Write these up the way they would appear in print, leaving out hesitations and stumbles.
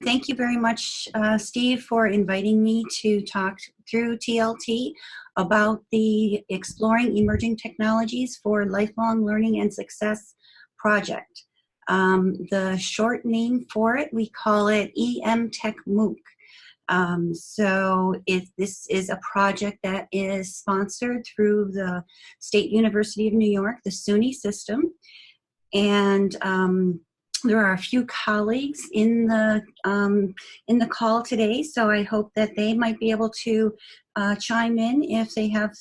Thank you very much, Steve, for inviting me to talk through TLT about the Exploring Emerging Technologies for Lifelong Learning and Success project. The short name for it, we call it EmTechMOOC. This is a project that is sponsored through the State University of New York, the SUNY system, and there are a few colleagues in the call today, so I hope that they might be able to chime in if they have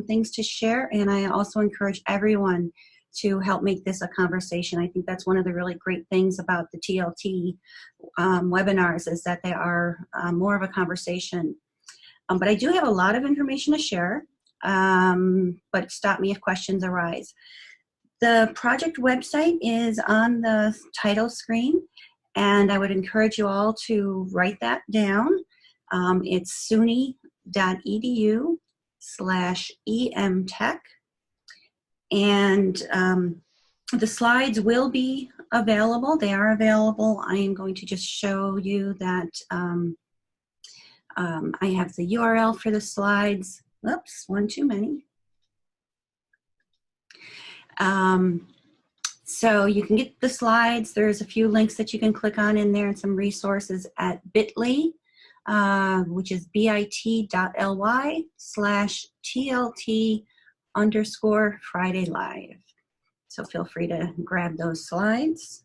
things to share. And I also encourage everyone to help make this a conversation. I think that's one of the really great things about the TLT webinars is that they are more of a conversation. But I do have a lot of information to share, but stop me if questions arise. The project website is on the title screen, and I would encourage you all to write that down. It's suny.edu/emtech, and the slides will be available. They are available. I am going to just show you that I have the URL for the slides. Oops, one too many. So you can get the slides. There's a few links that you can click on in there and some resources at bit.ly, which is bit.ly/TLT_Friday Live. So feel free to grab those slides.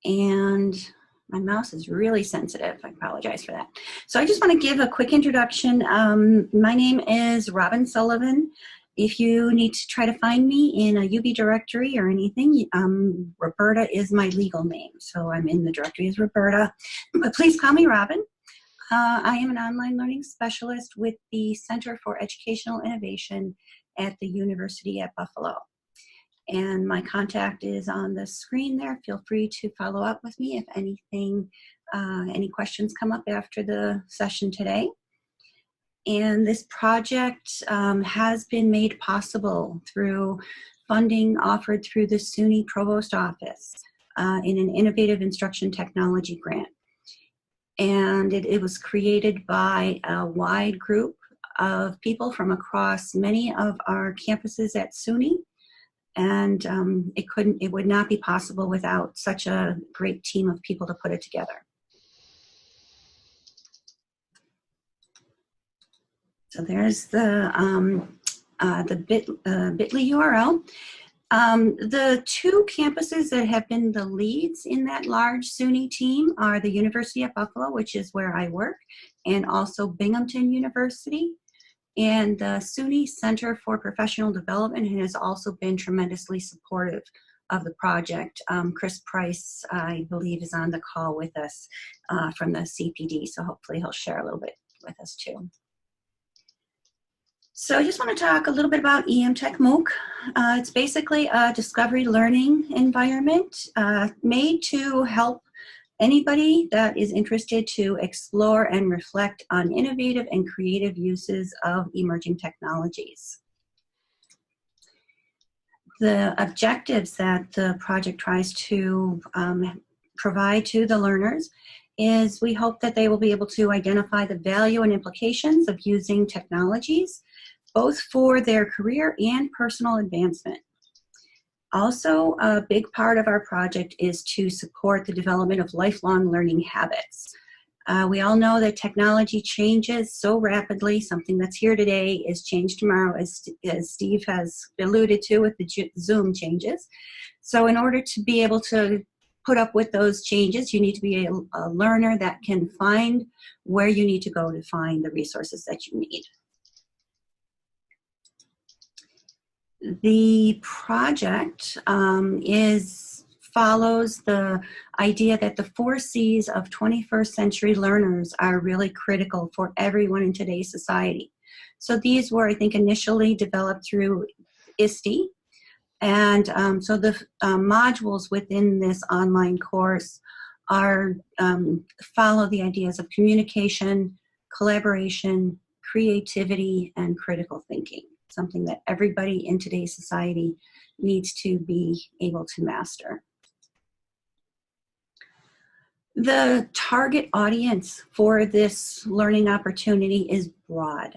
And my mouse is really sensitive. I apologize for that. So I just want to give a quick introduction. My name is Robin Sullivan. If you need to try to find me in a UB directory or anything, Roberta is my legal name. So I'm in the directory as Roberta, but please call me Robin. I am an online learning specialist with the Center for Educational Innovation at the University at Buffalo. And my contact is on the screen there. Feel free to follow up with me if anything, any questions come up after the session today. And this project has been made possible through funding offered through the SUNY Provost Office in an Innovative Instruction Technology grant. And it was created by a wide group of people from across many of our campuses at SUNY. And it would not be possible without such a great team of people to put it together. So there's the bit.ly URL. The two campuses that have been the leads in that large SUNY team are the University at Buffalo, which is where I work, and also Binghamton University. And the SUNY Center for Professional Development has also been tremendously supportive of the project. Chris Price, I believe, is on the call with us from the CPD, so hopefully he'll share a little bit with us too. So I just want to talk a little bit about EmTechMOOC. It's basically a discovery learning environment made to help anybody that is interested to explore and reflect on innovative and creative uses of emerging technologies. The objectives that the project tries to provide to the learners is we hope that they will be able to identify the value and implications of using technologies, both for their career and personal advancement. Also, a big part of our project is to support the development of lifelong learning habits. We all know that technology changes so rapidly. Something that's here today is changed tomorrow, as Steve has alluded to with the Zoom changes. So in order to be able to put up with those changes, you need to be a learner that can find where you need to go to find the resources that you need. The project follows the idea that the 4 C's of 21st century learners are really critical for everyone in today's society. So these were, I think, initially developed through ISTE. And so the modules within this online course are follow the ideas of communication, collaboration, creativity, and critical thinking. Something that everybody in today's society needs to be able to master. The target audience for this learning opportunity is broad.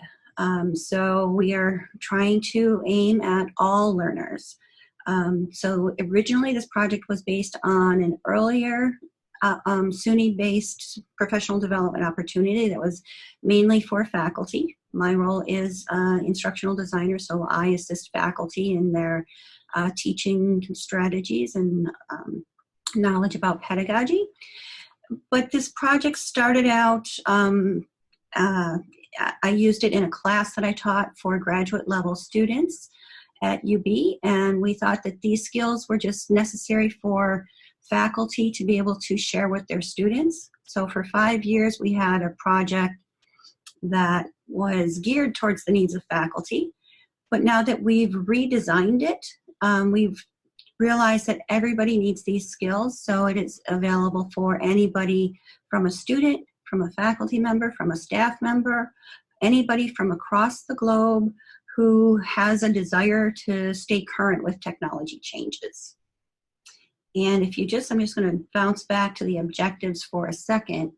So we are trying to aim at all learners. So originally this project was based on an earlier SUNY-based professional development opportunity that was mainly for faculty. My role is instructional designer, so I assist faculty in their teaching strategies and knowledge about pedagogy. But this project started out, I used it in a class that I taught for graduate level students at UB, and we thought that these skills were just necessary for faculty to be able to share with their students. So for 5 years, we had a project that was geared towards the needs of faculty. But now that we've redesigned it, we've realized that everybody needs these skills, so it is available for anybody from a student, from a faculty member, from a staff member, anybody from across the globe who has a desire to stay current with technology changes. And if you I'm just going to bounce back to the objectives for a second.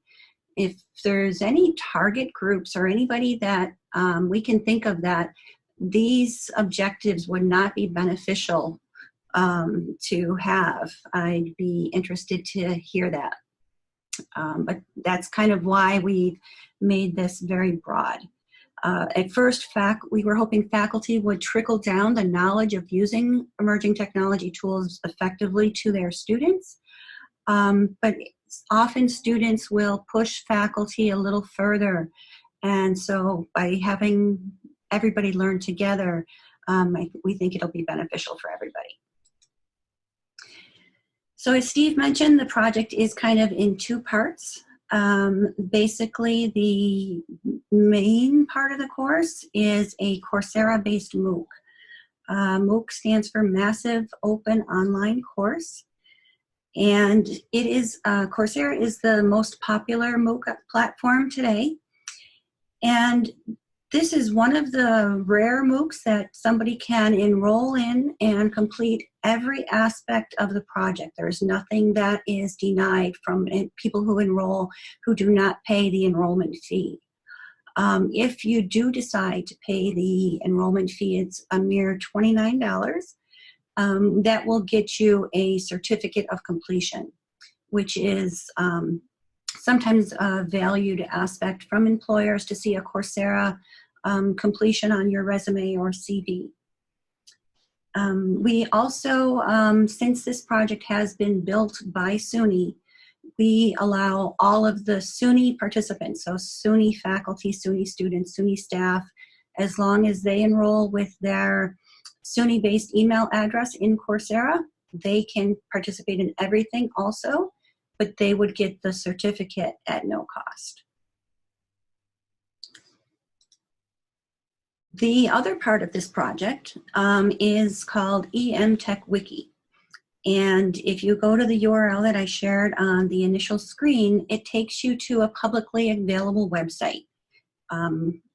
If there's any target groups or anybody that we can think of that these objectives would not be beneficial to have, I'd be interested to hear that. But that's kind of why we made this very broad. At first, we were hoping faculty would trickle down the knowledge of using emerging technology tools effectively to their students. But often students will push faculty a little further. And so by having everybody learn together, we think it'll be beneficial for everybody. So as Steve mentioned, the project is kind of in two parts. Basically, the main part of the course is a Coursera-based MOOC. MOOC stands for Massive Open Online Course. And it is, Coursera is the most popular MOOC platform today. And this is one of the rare MOOCs that somebody can enroll in and complete every aspect of the project. There's nothing that is denied from people who enroll who do not pay the enrollment fee. If you do decide to pay the enrollment fee, it's a mere $29. That will get you a certificate of completion, which is sometimes a valued aspect from employers to see a Coursera completion on your resume or CV. We also, since this project has been built by SUNY, we allow all of the SUNY participants, so SUNY faculty, SUNY students, SUNY staff, as long as they enroll with their SUNY-based email address in Coursera, they can participate in everything also, but they would get the certificate at no cost. The other part of this project is called EmTechWIKI. And if you go to the URL that I shared on the initial screen, it takes you to a publicly available website.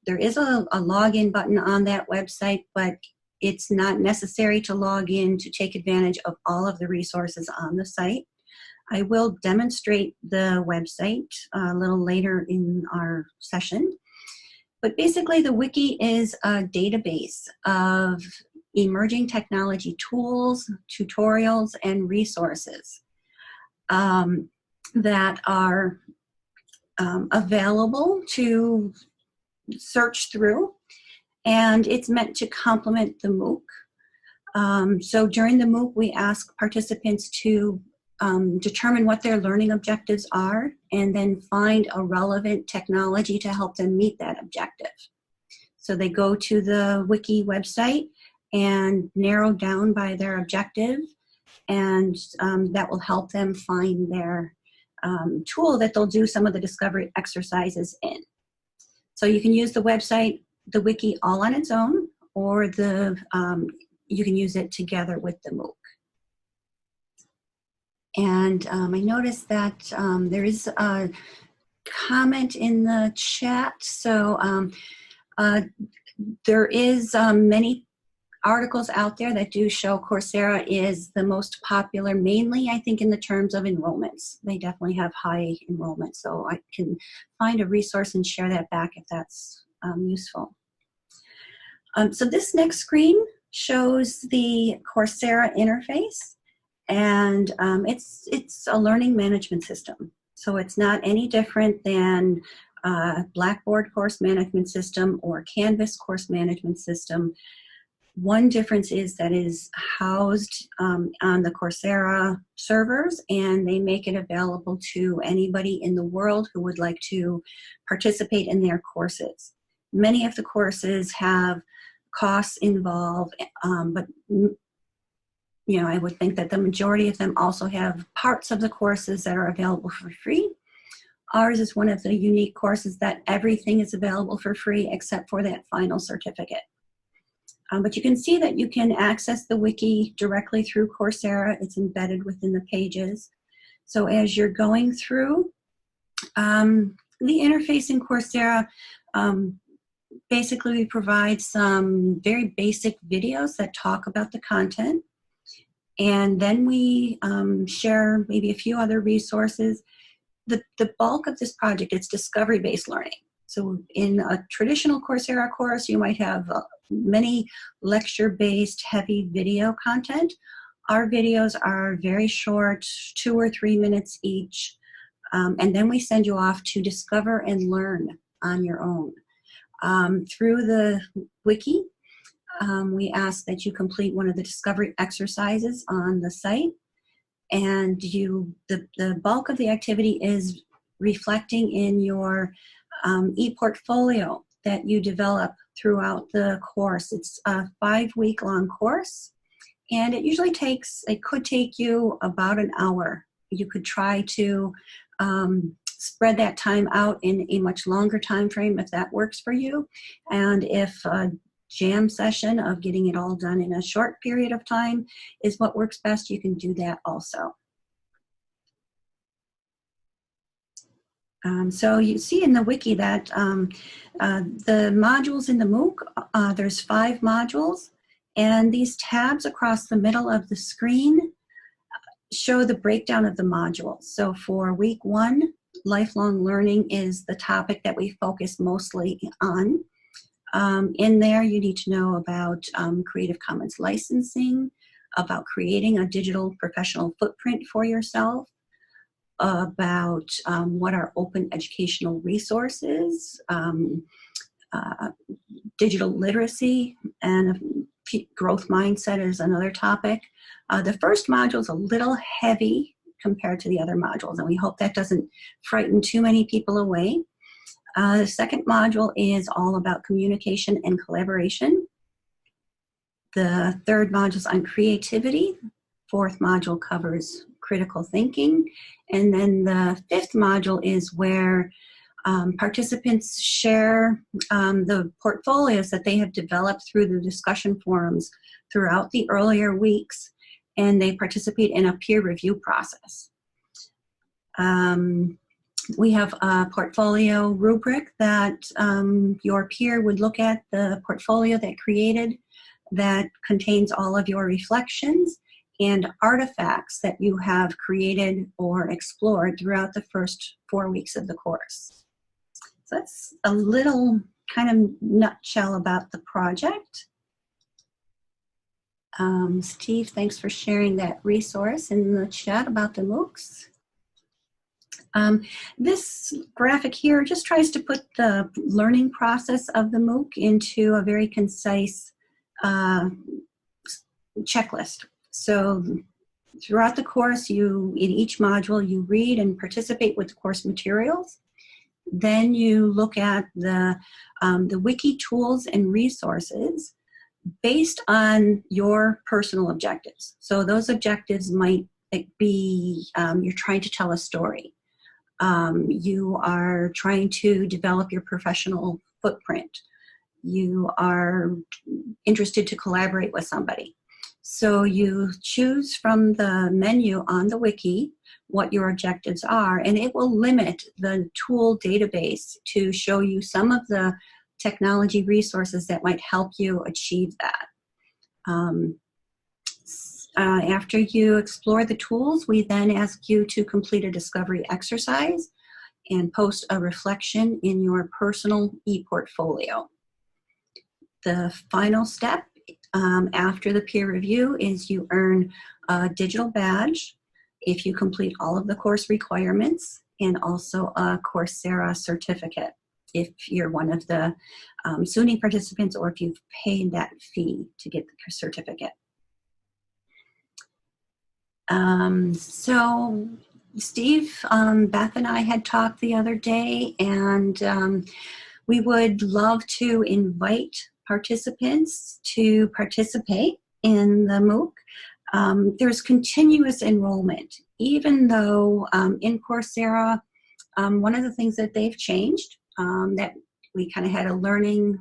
There is a login button on that website, but it's not necessary to log in to take advantage of all of the resources on the site. I will demonstrate the website a little later in our session. But basically, the wiki is a database of emerging technology tools, tutorials, and resources that are available to search through, and it's meant to complement the MOOC. So during the MOOC, we ask participants to determine what their learning objectives are and then find a relevant technology to help them meet that objective. So they go to the wiki website and narrow down by their objective, and that will help them find their tool that they'll do some of the discovery exercises in. So you can use the website, the wiki all on its own, or you can use it together with the MOOC. And I noticed that there is a comment in the chat. So there is many articles out there that do show Coursera is the most popular, mainly I think in the terms of enrollments. They definitely have high enrollment, so I can find a resource and share that back if that's useful. So this next screen shows the Coursera interface, and it's a learning management system. So it's not any different than Blackboard course management system or Canvas course management system. One difference is that it is housed on the Coursera servers, and they make it available to anybody in the world who would like to participate in their courses. Many of the courses have costs involved, but I would think that the majority of them also have parts of the courses that are available for free. Ours is one of the unique courses that everything is available for free except for that final certificate. But you can see that you can access the wiki directly through Coursera. It's embedded within the pages. So as you're going through, the interface in Coursera basically provides some very basic videos that talk about the content. And then we share maybe a few other resources. The bulk of this project is discovery-based learning. So in a traditional Coursera course, you might have many lecture-based heavy video content. Our videos are very short, 2 or 3 minutes each, and then we send you off to discover and learn on your own. Through the wiki, we ask that you complete one of the discovery exercises on the site, and the bulk of the activity is reflecting in your e-portfolio that you develop throughout the course. It's a 5-week-long course, and it usually could take you about an hour. You could try to spread that time out in a much longer time frame if that works for you. And if a jam session of getting it all done in a short period of time is what works best, you can do that also. So you see in the wiki that the modules in the MOOC, there's 5 modules, and these tabs across the middle of the screen show the breakdown of the modules. So for week 1, lifelong learning is the topic that we focus mostly on. In there, you need to know about Creative Commons licensing, about creating a digital professional footprint for yourself, about what are open educational resources, digital literacy, and growth mindset is another topic. The first module is a little heavy compared to the other modules, and we hope that doesn't frighten too many people away. The second module is all about communication and collaboration. The third module is on creativity. Fourth module covers critical thinking. And then the fifth module is where participants share the portfolios that they have developed through the discussion forums throughout the earlier weeks, and they participate in a peer review process. We have a portfolio rubric that your peer would look at the portfolio they created that contains all of your reflections and artifacts that you have created or explored throughout the first 4 weeks of the course. So that's a little kind of nutshell about the project. Steve, thanks for sharing that resource in the chat about the MOOCs. This graphic here just tries to put the learning process of the MOOC into a very concise checklist. So throughout the course, in each module, you read and participate with the course materials. Then you look at the wiki tools and resources based on your personal objectives. So those objectives might be you're trying to tell a story. You are trying to develop your professional footprint. You are interested to collaborate with somebody. So you choose from the menu on the wiki what your objectives are, and it will limit the tool database to show you some of the technology resources that might help you achieve that. After you explore the tools, we then ask you to complete a discovery exercise and post a reflection in your personal e-portfolio. The final step after the peer review is you earn a digital badge if you complete all of the course requirements, and also a Coursera certificate if you're one of the SUNY participants, or if you've paid that fee to get the certificate. So Steve, Beth and I had talked the other day, and we would love to invite participants to participate in the MOOC. There's continuous enrollment, even though in Coursera, one of the things that they've changed, that we kind of had a learning,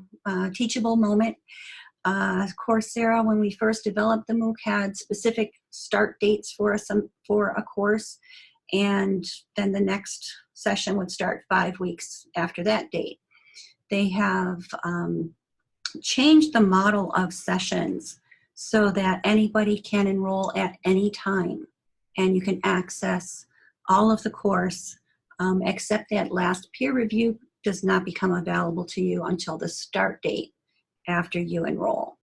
teachable moment. Coursera, when we first developed the MOOC, had specific start dates for a course, and then the next session would start 5 weeks after that date. They have changed the model of sessions so that anybody can enroll at any time, and you can access all of the course, except that last peer review does not become available to you until the start date after you enroll.